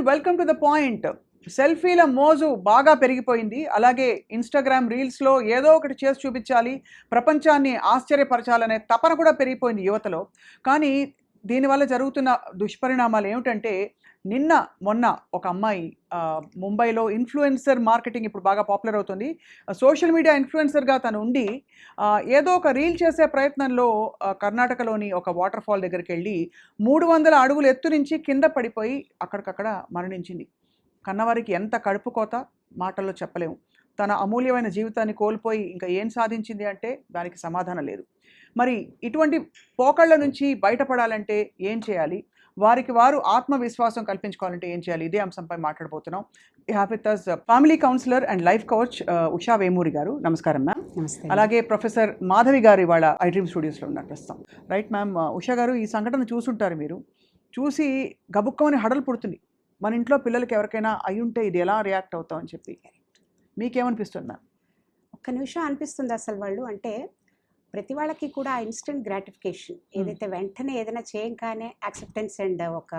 And welcome to the point. సెల్ఫీల మోజు బాగా పెరిగిపోయింది. అలాగే ఇన్స్టాగ్రామ్ రీల్స్లో ఏదో ఒకటి చేసి చూపించాలి, ప్రపంచాన్ని ఆశ్చర్యపరచాలనే తపన కూడా పెరిగిపోయింది యువతలో. కానీ దీనివల్ల జరుగుతున్న దుష్పరిణామాలు ఏమిటంటే, మొన్న ఒక అమ్మాయి ముంబైలో ఇన్ఫ్లుయెన్సర్ మార్కెటింగ్ ఇప్పుడు బాగా పాపులర్ అవుతుంది. సోషల్ మీడియా ఇన్ఫ్లుయెన్సర్గా తను ఉండి ఏదో ఒక రీల్ చేసే ప్రయత్నంలో కర్ణాటకలోని ఒక వాటర్ ఫాల్ దగ్గరికి వెళ్ళి 300 అడుగుల ఎత్తు నుంచి కింద పడిపోయి అక్కడికక్కడ మరణించింది. కన్నవారికి ఎంత కడుపు కోత మాటల్లో చెప్పలేము. తన అమూల్యమైన జీవితాన్ని కోల్పోయి ఇంకా ఏం సాధించింది అంటే దానికి సమాధానం లేదు. మరి ఇటువంటి పోకళ్ళ నుంచి బయటపడాలంటే ఏం చేయాలి, వారికి వారు ఆత్మవిశ్వాసం కల్పించుకోవాలంటే ఏం చేయాలి, ఇదే అంశంపై మాట్లాడబోతున్నాం. We have with us family counsellor and life coach Usha Vemuri గారు. నమస్కారం మ్యామ్. అలాగే ప్రొఫెసర్ మాధవి గారు ఇవాళ ఐ డ్రీమ్ స్టూడియోస్లో ఉన్నారు ప్రస్తుతం. Right ma'am. ఉషా గారు, ఈ సంఘటన చూసుంటారు మీరు. చూసి గబుక్కమని హడలు పుడుతుంది. మన ఇంట్లో పిల్లలకి ఎవరికైనా అయి ఉంటే ఇది ఎలా రియాక్ట్ అవుతామని చెప్పి మీకేమనిపిస్తుంది మ్యామ్? ఒక్క నిమిషం అనిపిస్తుంది అసలు వాళ్ళు అంటే ప్రతి వాళ్ళకి కూడా ఇన్స్టెంట్ గ్రాటిఫికేషన్ ఏదైతే వెంటనే ఏదైనా చేయంగానే యాక్సెప్టెన్స్ అండ్ ఒక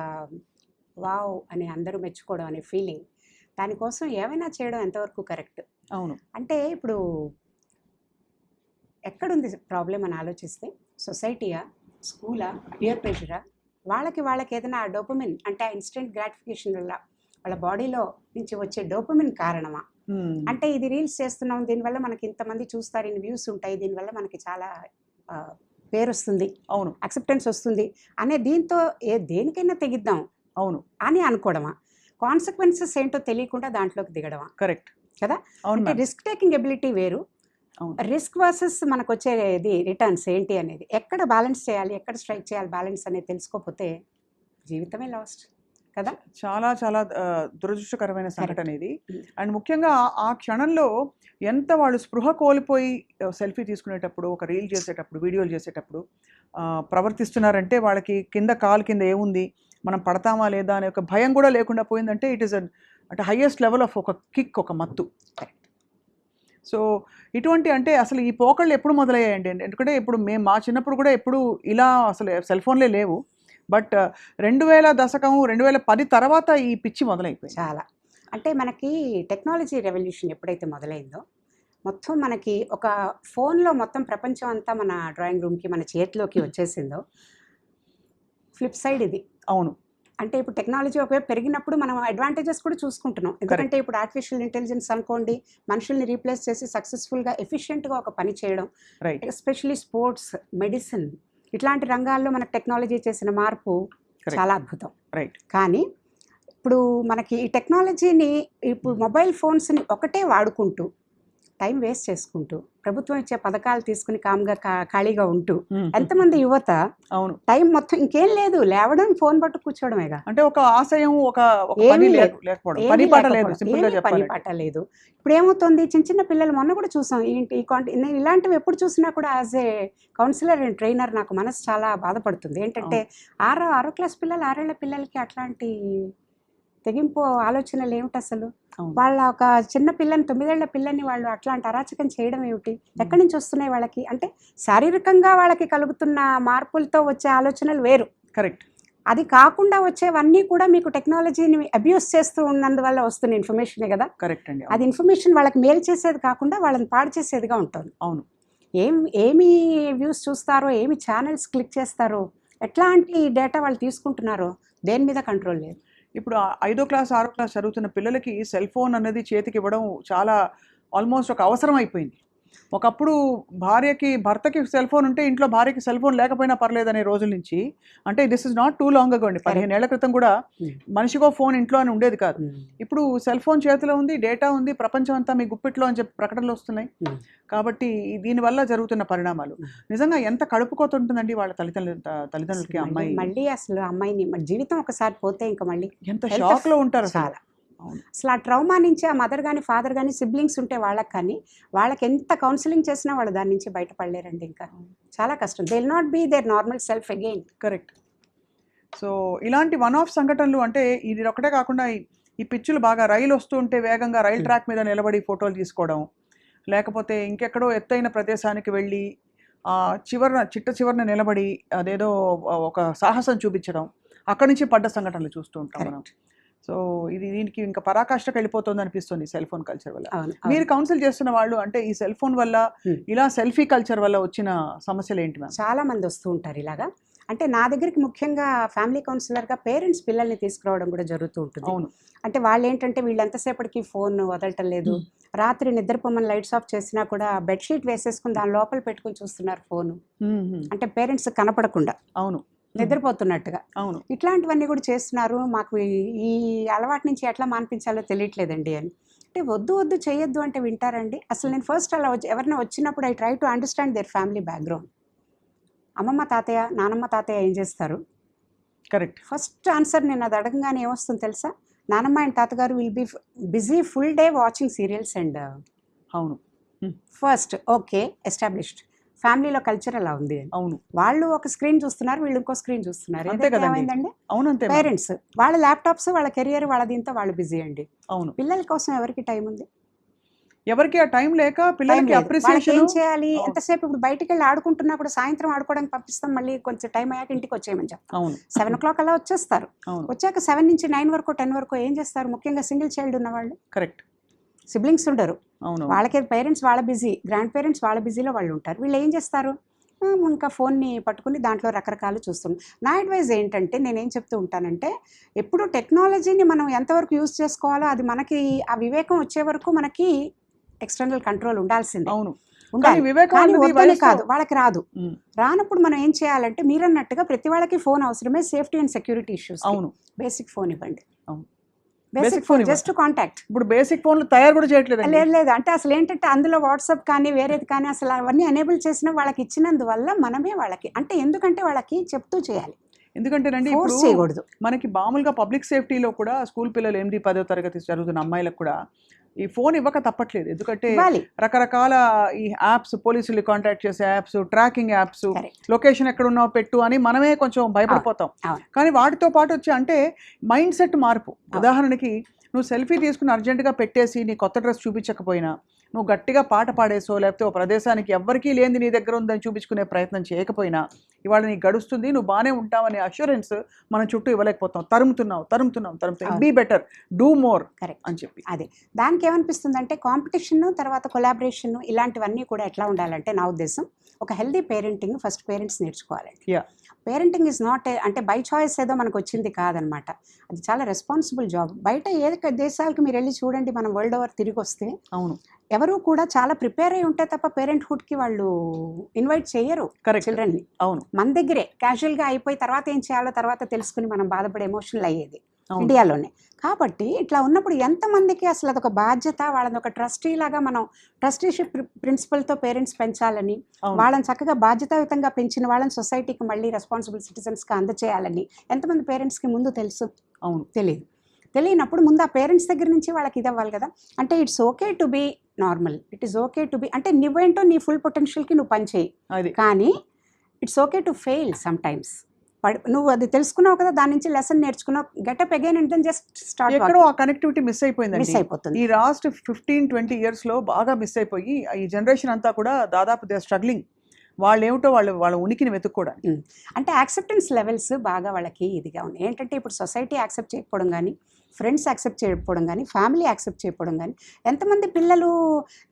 వావ్ అని అందరూ మెచ్చుకోవడం అనే ఫీలింగ్, దానికోసం ఏమైనా చేయడం ఎంతవరకు కరెక్ట్? అవును. అంటే ఇప్పుడు ఎక్కడుంది ప్రాబ్లం అని ఆలోచిస్తే, సొసైటీయా, స్కూలా, పియర్ ప్రెషరా, వాళ్ళకి ఏదైనా డోపమిన్ అంటే ఇన్స్టెంట్ గ్రాటిఫికేషన్ వల్ల వాళ్ళ బాడీలో నుంచి వచ్చే డోపమిన్ కారణమా? అంటే ఇది రీల్స్ చేస్తున్నాం, దీనివల్ల మనకి ఇంతమంది చూస్తారు, ఇన్ని వ్యూస్ ఉంటాయి, దీనివల్ల మనకి చాలా పేరు వస్తుంది, అవును, యాక్సెప్టెన్స్ వస్తుంది అనే దీంతో దేనికైనా తెగిద్దాం అవును అని అనుకోవడమా? కాన్సిక్వెన్సెస్ ఏంటో తెలియకుండా దాంట్లోకి దిగడమా? కరెక్ట్ కదా. అవును. అంటే రిస్క్ టేకింగ్ ఎబిలిటీ వేరు, రిస్క్ వర్సెస్ మనకు వచ్చేది రిటర్న్స్ ఏంటి అనేది ఎక్కడ బ్యాలెన్స్ చేయాలి, ఎక్కడ స్ట్రైక్ చేయాలి బ్యాలెన్స్ అనేది తెలుసుకోకపోతే జీవితమే లాస్ట్ కదా. చాలా చాలా దురదృష్టకరమైన సంఘటన ఇది. అండ్ ముఖ్యంగా ఆ క్షణంలో ఎంత వాళ్ళు స్పృహ కోల్పోయి సెల్ఫీ తీసుకునేటప్పుడు, ఒక రీల్ చేసేటప్పుడు, వీడియోలు చేసేటప్పుడు ప్రవర్తిస్తున్నారంటే, వాళ్ళకి కాలు కింద ఏముంది, మనం పడతామా లేదా అనే ఒక భయం కూడా లేకుండా పోయిందంటే ఇట్ ఈస్ అంటే హైయెస్ట్ లెవెల్ ఆఫ్ ఒక కిక్, ఒక మత్తు. సో ఇటువంటి అంటే అసలు ఈ పోకళ్ళు ఎప్పుడు మొదలయ్యాయండి? ఎందుకంటే ఇప్పుడు మా చిన్నప్పుడు కూడా ఎప్పుడు ఇలా అసలు సెల్ ఫోన్లే లేవు. బట్ 2000 దశకం 2010 తర్వాత ఈ పిచ్చి మొదలైపోయింది. చాలా అంటే మనకి టెక్నాలజీ రెవల్యూషన్ ఎప్పుడైతే మొదలైందో, మొత్తం మనకి ఒక ఫోన్లో మొత్తం ప్రపంచం అంతా మన డ్రాయింగ్ రూమ్కి, మన చేతిలోకి వచ్చేసిందో, ఫ్లిప్ సైడ్ ఇది. అవును. అంటే ఇప్పుడు టెక్నాలజీ ఒకవైపు పెరిగినప్పుడు మనం అడ్వాంటేజెస్ కూడా చూసుకుంటున్నాం. ఎందుకంటే ఇప్పుడు ఆర్టిఫిషియల్ ఇంటెలిజెన్స్ అనుకోండి, మనుషుల్ని రీప్లేస్ చేసి సక్సెస్ఫుల్గా ఎఫిషియెంట్గా ఒక పని చేయడం, ఎస్పెషల్లీ స్పోర్ట్స్, మెడిసిన్ ఇట్లాంటి రంగాల్లో మనకు టెక్నాలజీ చేసిన మార్పు చాలా అద్భుతం. కానీ ఇప్పుడు మనకి ఈ టెక్నాలజీని, ఇప్పుడు మొబైల్ ఫోన్స్ని ఒకటే వాడుకుంటూ టైం వేస్ట్ చేసుకుంటూ, ప్రభుత్వం ఇచ్చే పథకాలు తీసుకుని కామ్గా ఖాళీగా ఉంటూ ఎంతమంది యువత అవును టైం మొత్తం ఇంకేం లేదు, లేవడం ఫోన్ పట్టు కూర్చోవడమేగా. అంటే ఒక ఆశయం, పని పాట లేదు. ఇప్పుడు ఏమవుతుంది, చిన్న పిల్లలు మొన్న కూడా చూసాం, నేను ఇలాంటివి ఎప్పుడు చూసినా కూడా as a counsellor and trainer నాకు మనసు చాలా బాధపడుతుంది. ఏంటంటే 6వ క్లాస్ పిల్లలు, 6 ఏళ్ల పిల్లలకి అట్లాంటి తెగింపు ఆలోచనలు ఏమిటి అసలు? వాళ్ళ ఒక చిన్న పిల్లని, 9 ఏళ్ల పిల్లని వాళ్ళు అట్లాంటి అరాచకం చేయడం ఏమిటి? ఎక్కడి నుంచి వస్తున్నాయి వాళ్ళకి? అంటే శారీరకంగా వాళ్ళకి కలుగుతున్న మార్పులతో వచ్చే ఆలోచనలు వేరు. కరెక్ట్. అది కాకుండా వచ్చేవన్నీ కూడా మీకు టెక్నాలజీని అబ్యూస్ చేస్తూ ఉన్నందువల్ల వస్తున్న ఇన్ఫర్మేషనే కదా. కరెక్ట్ అండి. అది ఇన్ఫర్మేషన్ వాళ్ళకి మేలు చేసేది కాకుండా వాళ్ళని పాడు చేసేదిగా ఉంటుంది. అవును. ఏమి వ్యూస్ చూస్తారో, ఏమి ఛానల్స్ క్లిక్ చేస్తారో, ఎట్లాంటి డేటా వాళ్ళు తీసుకుంటున్నారో దేని మీద కంట్రోల్ లేదు. ఇప్పుడు 5వ క్లాస్ 6వ క్లాస్ చదువుతున్న పిల్లలకి సెల్ ఫోన్ అనేది చేతికి ఇవ్వడం చాలా ఆల్మోస్ట్ ఒక అవసరం అయిపోయింది. ఒకప్పుడు భర్తకి సెల్ ఫోన్ ఉంటే ఇంట్లో భార్యకి సెల్ ఫోన్ లేకపోయినా పర్లేదనే రోజుల నుంచి, అంటే this is not two long ago అండి, 15 ఏళ్ల క్రితం కూడా మనిషికో ఫోన్ ఇంట్లో అని ఉండేది కాదు. ఇప్పుడు సెల్ ఫోన్ చేతిలో ఉంది, డేటా ఉంది, ప్రపంచం అంతా మీ గుప్పిట్లో అని చెప్పి ప్రకటనలు వస్తున్నాయి. కాబట్టి దీనివల్ల జరుగుతున్న పరిణామాలు నిజంగా ఎంత కడుపుకోత ఉంటుందండి వాళ్ళ తల్లిదండ్రులకి. మళ్ళీ అసలు అమ్మాయిని జీవితం ఒకసారి పోతే ఇంకా మళ్ళీ ఎంత షాక్ లో ఉంటారు. చాలా అసలు ఆ ట్రౌమా నుంచి ఆ మదర్ కానీ ఫాదర్ కానీ సిబ్లింగ్స్ ఉంటే వాళ్ళకి ఎంత కౌన్సిలింగ్ చేసినా వాళ్ళు దాని నుంచి బయటపడలేరండి. ఇంకా చాలా కష్టం. They will not be their normal self again. Correct. So ఇలాంటి వన్ ఆఫ్ సంఘటనలు అంటే ఇది ఒకటే కాకుండా ఈ పిచ్చులు బాగా రైలు వస్తూ ఉంటే వేగంగా రైలు ట్రాక్ మీద నిలబడి ఫోటోలు తీసుకోవడం, లేకపోతే ఇంకెక్కడో ఎత్తైన ప్రదేశానికి వెళ్ళి చివరన నిలబడి అదేదో ఒక సాహసం చూపించడం, అక్కడి నుంచి పడ్డ సంఘటనలు చూస్తూ ఉంటాం మనం. సో ఇది దీనికి ఇంకా పరాకాష్ఠకి వెళ్ళిపోతుంది అనిపిస్తుంది సెల్ ఫోన్ కల్చర్ వల్ల. అవును మీరు కౌన్సిల్ చేస్తున్న వాళ్ళు అంటే ఈ సెల్ ఫోన్ వల్ల ఇలా సెల్ఫీ కల్చర్ వల్ల వచ్చిన సమస్యలు ఏంటి మ్యామ్? చాలా మంది వస్తూ ఉంటారు ఇలాగా. అంటే నా దగ్గరికి ముఖ్యంగా ఫ్యామిలీ కౌన్సిలర్గా పేరెంట్స్ పిల్లల్ని తీసుకురావడం కూడా జరుగుతూ ఉంటుంది. అవును. అంటే వాళ్ళు ఏంటంటే వీళ్ళు ఎంతసేపటికి ఫోన్ వదలటం లేదు, రాత్రి నిద్రపోమని లైట్స్ ఆఫ్ చేసినా కూడా బెడ్షీట్ వేసేసుకుని దాని లోపల పెట్టుకుని చూస్తున్నారు ఫోను. అంటే పేరెంట్స్ కనపడకుండా అవును నిద్రపోతున్నట్టుగా. అవును. ఇట్లాంటివన్నీ కూడా చేస్తున్నారు. మాకు ఈ అలవాటు నుంచి ఎట్లా మాన్పించాలో తెలియట్లేదండి అని. అంటే వద్దు వద్దు చేయొద్దు అంటే వింటారండి? అసలు నేను ఫస్ట్ అలా ఎవరైనా వచ్చినప్పుడు I try to understand their family background. అమ్మమ్మ తాతయ్య నానమ్మ తాతయ్య ఏం చేస్తారు? కరెక్ట్. ఫస్ట్ ఆన్సర్ నేను అది అడగంగానే ఏమొస్తుంది తెలుసా? నానమ్మ అండ్ తాతగారు will be busy full day watching serials and. అవును. First okay established. ఫ్యామిలీలో కల్చర్ అలా ఉంది. అవును. వాళ్ళు ఒక స్క్రీన్ చూస్తున్నారు, వీళ్ళు ఇంకో స్క్రీన్ చూస్తున్నారు. అంతే కదండి. ఏమైందండి? అవును అంతే. పేరెంట్స్ వాళ్ళ ల్యాప్టాప్స్, వాళ్ళ కెరియర్, వాళ్ళ దీంతో వాళ్ళు బిజీ అండి. అవును. పిల్లల కోసం ఎవరికి టైం ఉంది? ఎవరికి ఆ టైం లేక పిల్లలకి వాళ్ళకి అప్రిసియేషన్ ఏం చేయాలి? ఎంతసేపు ఇప్పుడు బయటికి వెళ్ళి ఆడుకుంటున్నా కూడా సాయంత్రం ఆడుకోవడానికి పంపిస్తాం, మళ్ళీ కొంచెం టైం అయ్యాక ఇంటికి వచ్చేయమని చెప్తాం. అవును 7 o'clock అలా వచ్చేస్తారు. అవును వచ్చాక 7 నుంచి 9 వరకు 10 వరకు ఏం చేస్తారు? ముఖ్యంగా సింగిల్ చైల్డ్ ఉన్న వాళ్ళు, కరెక్ట్. సిబ్లింగ్స్ ఉండరు. అవును వాళ్ళకి పేరెంట్స్ వాళ్ళ బిజీ, గ్రాండ్ పేరెంట్స్ వాళ్ళ బిజీలో వాళ్ళు ఉంటారు. వీళ్ళు ఏం చేస్తారు? ఇంకా ఫోన్ని పట్టుకుని దాంట్లో రకరకాలు చూస్తున్నాం. నా అడ్వైజ్ ఏంటంటే నేనేం చెప్తూ ఉంటానంటే ఎప్పుడు టెక్నాలజీని మనం ఎంతవరకు యూజ్ చేసుకోవాలో అది మనకి ఆ వివేకం వచ్చే వరకు మనకి ఎక్స్టర్నల్ కంట్రోల్ ఉండాల్సిందే. అవును. ఉండాలి. వివేకం కానీ అనేది వద్దని వయసుతో- కాదు, వాళ్ళకి రాదు. రానప్పుడు మనం ఏం చేయాలంటే మీరన్నట్టుగా ప్రతి వాళ్ళకి ఫోన్ అవసరమే, సేఫ్టీ అండ్ సెక్యూరిటీ ఇష్యూస్. అవును. బేసిక్ ఫోన్ ఇవ్వండి. అవును. Basic Basic phone phone just contact. ఇప్పుడు బేసిక్ ఫోన్లు తయారు కూడా చేయట్లేదు. లేదు లేదు అంటే అసలు ఏంటంటే అందులో వాట్సాప్ కానీ వేరేది కానీ అసలు అవన్నీ ఎనేబుల్ చేసిన వాళ్ళకి ఇచ్చినందువల్ల మనమే వాళ్ళకి అంటే ఎందుకంటే వాళ్ళకి చెప్తూ చేయాలి, ఎందుకంటేనండి ఫోర్స్ ఇప్పుడు చేయకూడదు. మనకి మామూలుగా పబ్లిక్ సేఫ్టీలో కూడా స్కూల్ పిల్లలు 8, 10వ తరగతి చదువుతున్న అమ్మాయిలకు కూడా ఈ ఫోన్ ఇవ్వక తప్పట్లేదు. ఎందుకంటే ఇవ్వాలి. రకరకాల ఈ యాప్స్, పోలీసులు కాంటాక్ట్ చేసే apps, tracking apps, Correct. Location ఎక్కడ ఉన్నావు పెట్టు అని మనమే కొంచెం భయపడిపోతాం. అవును. కానీ వాటితో పాటు వచ్చి అంటే మైండ్ సెట్ మార్పు. ఉదాహరణకి నువ్వు సెల్ఫీ తీసుకుని అర్జెంటుగా పెట్టేసి నీ కొత్త డ్రెస్ చూపించకపోయినా, నువ్వు గట్టిగా పాట పాడేసో లేకపోతే ఓ ప్రదేశానికి ఎవ్వరికీ లేనిది నీ దగ్గర ఉందని చూపించుకునే ప్రయత్నం చేయకపోయినా ఇవాళ నీకు గడుస్తుంది, నువ్వు బాగానే ఉంటావనే అష్యూరెన్స్ మనం చుట్టూ ఇవ్వలేకపోతాం. తరుముతున్నావు. Be better, do more correct అని చెప్పి. అదే దానికి ఏమనిపిస్తుందంటే కాంపిటీషన్ తర్వాత కొలాబరేషన్ ఇలాంటివన్నీ కూడా ఎట్లా ఉండాలంటే నా ఉద్దేశం ఒక హెల్దీ పేరెంటింగ్ ఫస్ట్ పేరెంట్స్ నేర్చుకోవాలండి. యా. పేరెంటింగ్ ఈజ్ నాట్ అంటే బై చాయిస్ ఏదో మనకు వచ్చింది కాదనమాట. అది చాలా రెస్పాన్సిబుల్ జాబ్. బయట ఏ దేశాలకు మీరు వెళ్ళి చూడండి, మనం వరల్డ్ ఓవర్ తిరిగి వస్తే అవును ఎవరు కూడా చాలా ప్రిపేర్ అయి ఉంటే తప్ప పేరెంట్హుడ్కి వాళ్ళు ఇన్వైట్ చేయరు చిల్డ్రన్ని. అవును మన దగ్గరే క్యాజువల్గా అయిపోయి తర్వాత ఏం చేయాలో తర్వాత తెలుసుకుని మనం బాధపడే ఎమోషనల్ అయ్యేది అవును. ఇండియాలోనే. కాబట్టి ఇట్లా ఉన్నప్పుడు ఎంతమందికి అసలు అదొక బాధ్యత, వాళ్ళని ఒక ట్రస్టీ లాగా మనం ట్రస్టీషిప్ ప్రిన్సిపల్తో పేరెంట్స్ పెంచాలని, అవును. వాళ్ళని చక్కగా బాధ్యతాయుతంగా పెంచిన వాళ్ళని సొసైటీకి మళ్ళీ రెస్పాన్సిబుల్ సిటిజన్స్గా అందచేయాలని ఎంతమంది పేరెంట్స్కి ముందు తెలుసు? అవును తెలియదు. తెలియనప్పుడు ముందు ఆ పేరెంట్స్ దగ్గర నుంచి వాళ్ళకి ఇది అవ్వాలి కదా. అంటే it's okay to be normal, it is okay to be అంటే నువ్వేంటో నీ ఫుల్ పొటెన్షియల్కి నువ్వు పని చేయి, అది కానీ it's okay to fail sometimes. నువ్వు అది తెలుసుకున్నావు కదా, దాని నుంచి లెసన్ నేర్చుకున్నావు, get up again and then just start. ఎక్కడో ఆ కనెక్టివిటీ మిస్ అయిపోయిందండి. మిస్ అయిపోతుంది. ఈ లాస్ట్ 15-20 ఇయర్స్లో బాగా మిస్ అయిపోయి ఈ జనరేషన్ అంతా కూడా దాదాపు దే స్ట్రగ్లింగ్. వాళ్ళు ఏమిటో వాళ్ళ ఉనికిని వెతుక్కోవడానికి. అంటే యాక్సెప్టెన్స్ లెవెల్స్ బాగా వాళ్ళకి ఇదిగా ఉన్నాయి. ఏంటంటే ఇప్పుడు సొసైటీ యాక్సెప్ట్ చేయకపోవడం కానీ, ఫ్రెండ్స్ యాక్సెప్ట్ చేయకపోవడం కానీ, ఫ్యామిలీ యాక్సెప్ట్ చేయకపోవడం కానీ. ఎంతమంది పిల్లలు,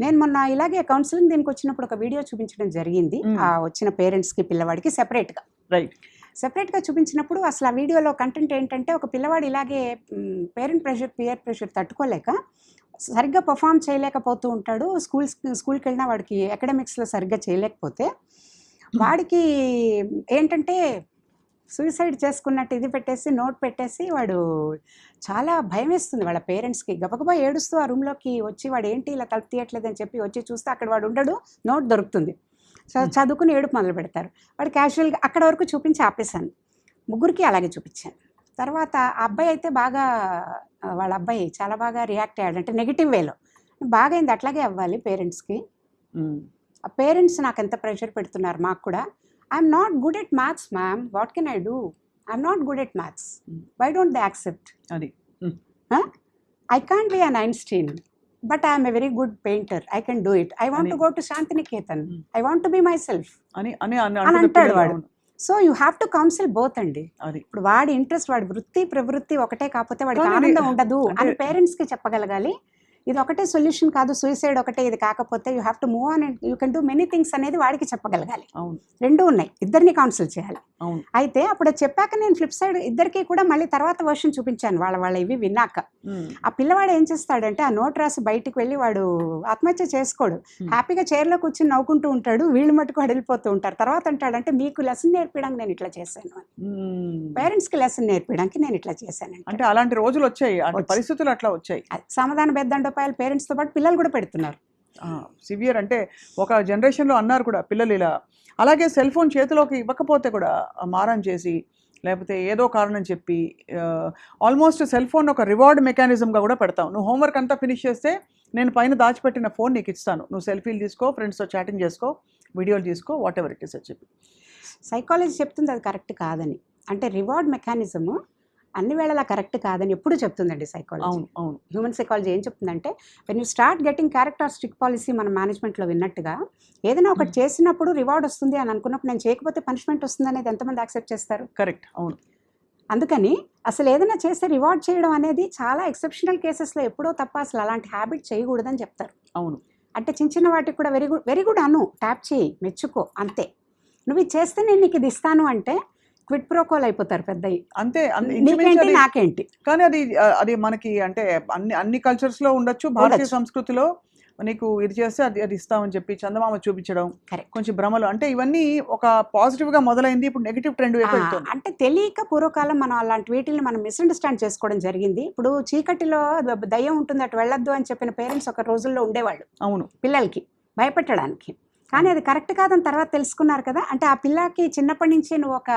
నేను మొన్న ఇలాగే కౌన్సిలింగ్ దీనికి వచ్చినప్పుడు ఒక వీడియో చూపించడం జరిగింది. ఆ వచ్చిన పేరెంట్స్కి పిల్లవాడికి సెపరేట్గా చూపించినప్పుడు అసలు ఆ వీడియోలో కంటెంట్ ఏంటంటే ఒక పిల్లవాడు ఇలాగే పియర్ ప్రెషర్ తట్టుకోలేక సరిగ్గా పర్ఫామ్ చేయలేకపోతూ ఉంటాడు. స్కూల్కి వెళ్ళినా వాడికి అకాడమిక్స్లో సరిగ్గా చేయలేకపోతే వాడికి ఏంటంటే సూసైడ్ చేసుకున్నట్టు ఇది పెట్టేసి నోట్ పెట్టేసి వాడు చాలా భయం వేస్తుంది వాళ్ళ పేరెంట్స్కి. గబగబా ఏడుస్తూ ఆ రూమ్లోకి వచ్చి వాడు ఏంటి ఇలా తలుపు తీయట్లేదని చెప్పి వచ్చి చూస్తే అక్కడ వాడు ఉండడు, నోట్ దొరుకుతుంది. చదువుకుని ఏడుపు మొదలు పెడతారు. వాడు క్యాజువల్గా అక్కడ వరకు చూపించి ఆపేశాను. ముగ్గురికి అలాగే చూపించాను. తర్వాత ఆ అబ్బాయి అయితే బాగా, వాళ్ళ అబ్బాయి చాలా బాగా రియాక్ట్ అయ్యాడు, అంటే నెగిటివ్ వేలో. బాగా అయింది, అట్లాగే అవ్వాలి పేరెంట్స్కి. ఆ పేరెంట్స్ నాకు ఎంత ప్రెషర్ పెడుతున్నారు మాకు కూడా. I'm not good at maths ma'am, what can I do? I'm not good at maths, why don't they accept? అది I can't be an Einstein, but I am a very good painter, I can do it, I want to go to Shantiniketan, I want to be myself అని అంటాడు వాడు. So you have to counsel both అండి. అది ఇప్పుడు వాడి interest, వాడి వృత్తి ప్రవృత్తి ఒకటే కాకపోతే వాడికి కానీ ఆనందం ఉండదు అంటే- అని పేరెంట్స్కి చెప్పగలగాలి. ఇది ఒకటే సొల్యూషన్ కాదు, సూసైడ్ ఒకటే ఇది కాకపోతే you have to move on and you can do many things అనేది వాడికి చెప్పగలగాలి. అవును రెండూ ఉన్నాయి, ఇద్దరిని కౌన్సిల్ చేయాలి. అవును అయితే అప్పుడు అది చెప్పాక నేను ఫ్లిప్ సైడ్ ఇద్దరికి కూడా మళ్ళీ తర్వాత వర్షన్ చూపించాను వాళ్ళ ఇవి విన్నాక. ఆ పిల్లవాడు ఏం చేస్తాడంటే ఆ నోట్ రాసి బయటికి వెళ్ళి వాడు ఆత్మహత్య చేసుకోడు, హ్యాపీగా చైర్లో కూర్చొని నవ్వుకుంటూ ఉంటాడు, వీళ్ళు మట్టుకు వెళ్ళిపోతూ ఉంటారు. తర్వాత అంటాడంటే మీకు లెసన్ నేర్పించడానికి నేను ఇట్లా చేశాను అని, పేరెంట్స్కి లెసన్ నేర్పించడానికి నేను ఇట్లా చేశాను అంటే అలాంటి రోజులు వచ్చాయి, అంటే పరిస్థితులు అట్లా వచ్చాయి. సమాధాన బెద్దండపాయలు పేరెంట్స్తో పాటు పిల్లలు కూడా పెడుతున్నారు. సివియర్ అంటే ఒక జనరేషన్లో అన్నారు కూడా పిల్లలు ఇలా. అలాగే సెల్ ఫోన్ చేతిలోకి ఇవ్వకపోతే కూడా మారం చేసి లేకపోతే ఏదో కారణం చెప్పి ఆల్మోస్ట్ సెల్ ఫోన్ ఒక రివార్డ్ మెకానిజంగా కూడా పెడతాం. నువ్వు హోంవర్క్ అంతా ఫినిష్ చేస్తే నేను పైన దాచిపెట్టిన ఫోన్ నీకు ఇస్తాను, నువ్వు సెల్ఫీలు తీసుకో, ఫ్రెండ్స్తో చాటింగ్ చేసుకో, వీడియోలు తీసుకో, వాట్ ఎవర్ ఇట్ ఇస్ అని చెప్పి. సైకాలజీ చెప్తుంది అది కరెక్ట్ కాదని. అంటే రివార్డ్ మెకానిజము అన్ని వేళలా కరెక్ట్ కాదని ఎప్పుడు చెప్తుందండి సైకాలజీ. అవును అవును హ్యూమన్ సైకాలజీ ఏం చెప్తుందంటే when you start getting characteristic policy మన మేనేజ్మెంట్లో విన్నట్టుగా ఏదైనా ఒకటి చేసినప్పుడు రివార్డ్ వస్తుంది అని అనుకున్నప్పుడు నేను చేయకపోతే పనిష్మెంట్ వస్తుంది అనేది ఎంతమంది యాక్సెప్ట్ చేస్తారు? కరెక్ట్. అవును. అందుకని అసలు ఏదైనా చేస్తే రివార్డ్ చేయడం అనేది చాలా ఎక్సెప్షనల్ కేసెస్లో ఎప్పుడో తప్ప అసలు అలాంటి హ్యాబిట్ చేయకూడదని చెప్తారు. అవును. అంటే చిన్న చిన్న వాటికి కూడా వెరీ గుడ్ అను, ట్యాప్ చేయి, మెచ్చుకో, అంతే. నువ్వు ఇది చేస్తే నేను నీకు ఇది ఇస్తాను అంటే క్విట్ ప్రోకోల్ అయిపోతారు పెద్దవి. అంతే. నీకేంటి నాకేంటి. కానీ అది మనకి అంటే అన్ని కల్చర్స్లో ఉండొచ్చు. భారతీయ సంస్కృతిలో నీకు ఇది చేస్తే అది ఇస్తామని చెప్పి చందమామ చూపించడం, కొంచెం భ్రమలు, అంటే ఇవన్నీ ఒక పాజిటివ్గా మొదలైంది, ఇప్పుడు నెగిటివ్ ట్రెండ్ అయిపోతుంది. అంటే తెలియక పూర్వకాలం మనం అలాంటి వీటిని మనం మిస్అండర్స్టాండ్ చేసుకోవడం జరిగింది. ఇప్పుడు చీకటిలో దయ్యం ఉంటుంది అటు వెళ్ళొద్దు అని చెప్పిన పేరెంట్స్ ఒక రోజుల్లో ఉండేవాళ్ళు. అవును. పిల్లలకి భయపెట్టడానికి. కానీ అది కరెక్ట్ కాదని తర్వాత తెలుసుకున్నారు కదా. అంటే ఆ పిల్లకి చిన్నప్పటి నుంచి నువ్వు ఒక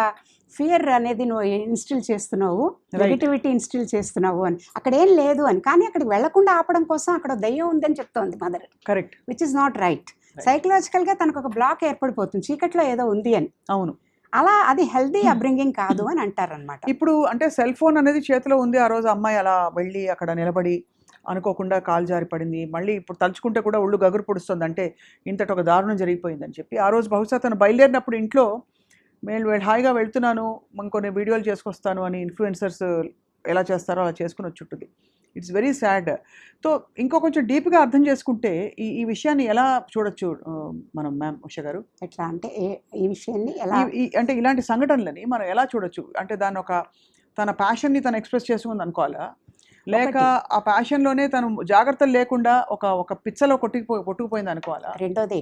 ఫియర్ అనేది నువ్వు ఇన్స్టిల్ చేస్తున్నావు, నెగిటివిటీ ఇన్స్టిల్ చేస్తున్నావు అని, అక్కడ ఏం లేదు అని. కానీ అక్కడికి వెళ్లకుండా ఆపడం కోసం అక్కడ దయ్యం ఉందని చెప్తోంది mother. Correct. Which is not right. సైకలాజికల్గా తనకు ఒక బ్లాక్ ఏర్పడిపోతుంది చీకట్లో ఏదో ఉంది అని. అవును. అలా అది హెల్దీ అప్బ్రింగింగ్ కాదు అని అంటారనమాట. ఇప్పుడు అంటే సెల్ ఫోన్ అనేది చేతిలో ఉంది, ఆ రోజు అమ్మాయి అలా వెళ్ళి అక్కడ నిలబడి అనుకోకుండా కాలు జారి పడింది, మళ్ళీ ఇప్పుడు తలుచుకుంటే కూడా ఒళ్ళు గగురు పొడుస్తుంది, అంటే ఇంతటి ఒక దారుణం జరిగిపోయిందని చెప్పి. ఆ రోజు బహుశా తను బయలుదేరినప్పుడు ఇంట్లో నేను హాయిగా వెళ్తున్నాను, కొన్ని వీడియోలు చేసుకొస్తాను అని ఇన్ఫ్లుయెన్సర్స్ ఎలా చేస్తారో అలా చేసుకుని వచ్చి ఉంటుంది. It's very sad. సో ఇంకో కొంచెం డీప్గా అర్థం చేసుకుంటే ఈ విషయాన్ని ఎలా చూడొచ్చు మనం మ్యామ్ ఉషా గారు? ఎట్లా అంటే ఈ విషయాన్ని ఎలా అంటే ఇలాంటి సంఘటనలని మనం ఎలా చూడొచ్చు? అంటే దాన్ని ఒక తన ప్యాషన్ని తను ఎక్స్ప్రెస్ చేసుకుంది అనుకోవాలా, లేక ఆ ప్యాషన్లోనే తను జాగ్రత్తలు లేకుండా ఒక పిచ్చలో కొట్టుకుపోయింది అనుకోవాలా? రెండోదే